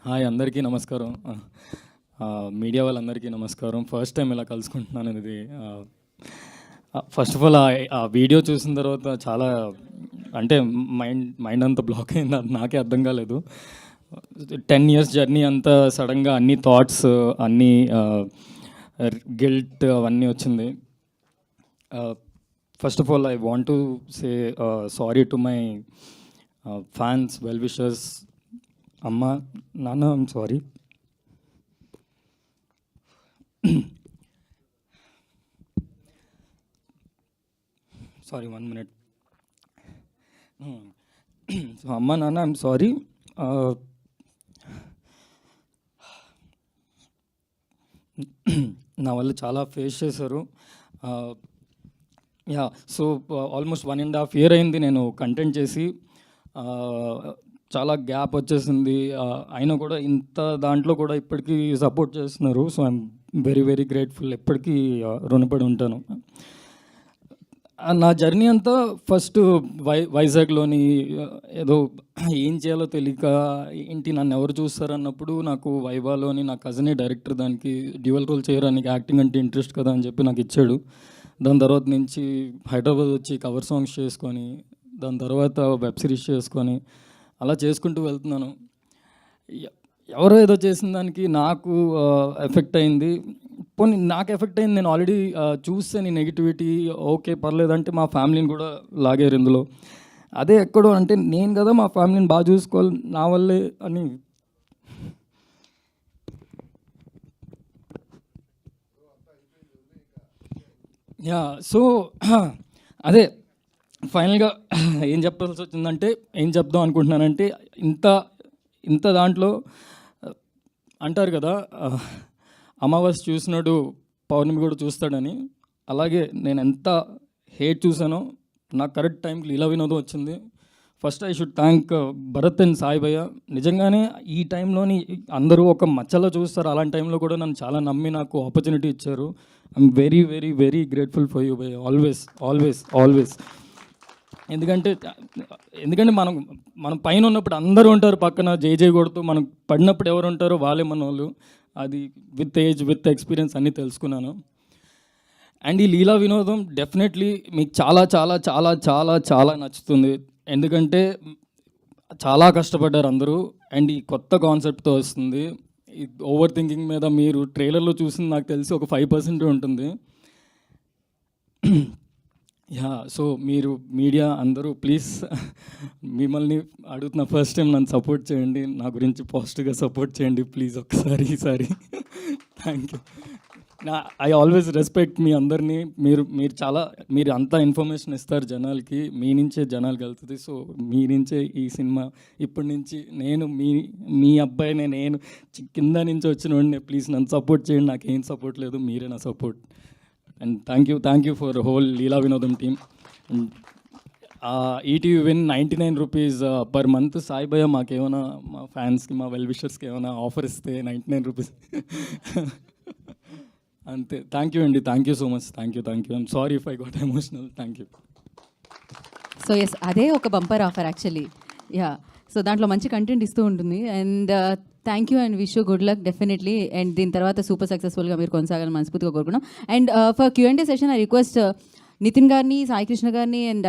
Hi అందరికీ నమస్కారం. Media వాళ్ళందరికీ నమస్కారం. ఫస్ట్ టైం ఇలా కలుసుకుంటున్నాను. ఇది ఫస్ట్ ఆఫ్ ఆల్ ఆ వీడియో చూసిన తర్వాత చాలా అంటే మైండ్ అంతా బ్లాక్ అయింది. అది నాకే అర్థం కాలేదు. 10 years జర్నీ అంతా సడన్గా అన్ని థాట్స్, అన్నీ గిల్ట్ అవన్నీ వచ్చింది. First of all I want to say sorry to my fans, well wishers. అమ్మ, నాన్న, I'm sorry. Sorry, 1 minute. So అమ్మ, నాన్న, ఐమ్ సారీ. నా వల్ల చాలా ఫేస్ చేశారు. యా, సో ఆల్మోస్ట్ 1.5 year అయింది నేను కంటెంట్ చేసి. చాలా గ్యాప్ వచ్చేసింది. అయినా కూడా ఇంత దాంట్లో కూడా ఇప్పటికీ సపోర్ట్ చేస్తున్నారు. So I'm very very grateful. ఎప్పటికీ రుణపడి ఉంటాను. నా జర్నీ అంతా ఫస్ట్ వైజాగ్లోని ఏదో ఏం చేయాలో తెలియక ఏంటి నన్ను ఎవరు చూస్తారన్నప్పుడు నాకు వైవాలోని నా కజినే డైరెక్టర్ దానికి డ్యూయల్ రోల్ చేయడానికి యాక్టింగ్ అంటే ఇంట్రెస్ట్ కదా అని చెప్పి నాకు ఇచ్చాడు. దాని తర్వాత నుంచి హైదరాబాద్ వచ్చి కవర్ సాంగ్స్ చేసుకొని, దాని తర్వాత వెబ్ సిరీస్ చేసుకొని అలా చేసుకుంటూ వెళ్తున్నాను. ఎవరో ఏదో చేసిన దానికి నాకు ఎఫెక్ట్ అయింది. పోనీ నాకు ఎఫెక్ట్ అయింది, నేను ఆల్రెడీ చూసాను నెగిటివిటీ. ఓకే పర్లేదంటే మా ఫ్యామిలీని కూడా లాగారు ఇందులో. అదే ఎక్కడో అంటే నేను కదా మా ఫ్యామిలీని బాగా చూసుకోవాలి నా వల్లే అని. యా, సో అదే ఫైనల్గా ఏం చెప్పాల్సి వచ్చిందంటే, ఏం చెప్దాం అనుకుంటున్నానంటే, ఇంత దాంట్లో అంటారు కదా అమావాస్య చూసినాడు పౌర్ణమి కూడా చూస్తాడని. అలాగే నేను ఎంత హేట్ చూసానో నాకు కరెక్ట్ టైంకి లీలా వినోదం వచ్చింది. First I should thank Bharat and Sai భయ్య. నిజంగానే ఈ టైంలోని అందరూ ఒక మచ్చలో చూస్తారు, అలాంటి టైంలో కూడా నన్ను చాలా నమ్మి నాకు ఆపర్చునిటీ ఇచ్చారు. I'm very very very grateful for you bhaiya. Always always always. ఎందుకంటే మనం పైన ఉన్నప్పుడు అందరూ ఉంటారు పక్కన జై జై కొడుతూ, మనం పడినప్పుడు ఎవరు ఉంటారో వాళ్ళే మన వాళ్ళు. అది విత్ ఏజ్ విత్ ఎక్స్పీరియన్స్ అన్నీ తెలుసుకున్నాను. అండ్ ఈ లీలా వినోదం డెఫినెట్లీ మీకు చాలా చాలా చాలా చాలా చాలా నచ్చుతుంది. ఎందుకంటే చాలా కష్టపడ్డారు అందరూ. అండ్ ఈ కొత్త కాన్సెప్ట్తో వస్తుంది. ఈ ఓవర్ థింకింగ్ మీద మీరు ట్రైలర్లో చూసింది నాకు తెలిసి ఒక 5% ఉంటుంది. యా, సో మీరు మీడియా అందరూ ప్లీజ్ మిమ్మల్ని అడుగుతున్న ఫస్ట్ టైం నన్ను సపోర్ట్ చేయండి, నా గురించి పాజిటివ్గా సపోర్ట్ చేయండి ప్లీజ్ ఒకసారి ఈసారి. Thank you. I always respect మీ అందరినీ. మీరు అంతా ఇన్ఫర్మేషన్ ఇస్తారు జనాలకి, మీ నుంచే జనాలకు వెళ్తుంది. సో మీ నుంచే ఈ సినిమా ఇప్పటి నుంచి నేను మీ అబ్బాయినే, నేను కింద నుంచి వచ్చిన వాడిని. ప్లీజ్ నన్ను సపోర్ట్ చేయండి. నాకేం సపోర్ట్ లేదు, మీరే నా support. And thank you for whole Leela Vinodam team. ETV win 99 rupees per month. Sai భయ్య మాకేమైనా, మా ఫ్యాన్స్కి, మా వెల్ విషర్స్కి ఏమైనా ఆఫర్ ఇస్తే 99 rupees. అంతే. థ్యాంక్ యూ అండి, thank you so much. Thank you. I'm sorry if I got emotional. Thank you. So yes, అదే ఒక bumper offer actually. Yeah, so దాంట్లో మంచి కంటెంట్ ఇస్తూ ఉంటుంది. And thank you and wish you good luck definitely. And దీని తర్వాత super సక్సెస్ఫుల్గా మీరు కొనసాగాలని మనస్ఫూర్తిగా కోరుకున్నాం. And for Q&A session I request Nitin గారిని, సాయి కృష్ణ గారిని అండ్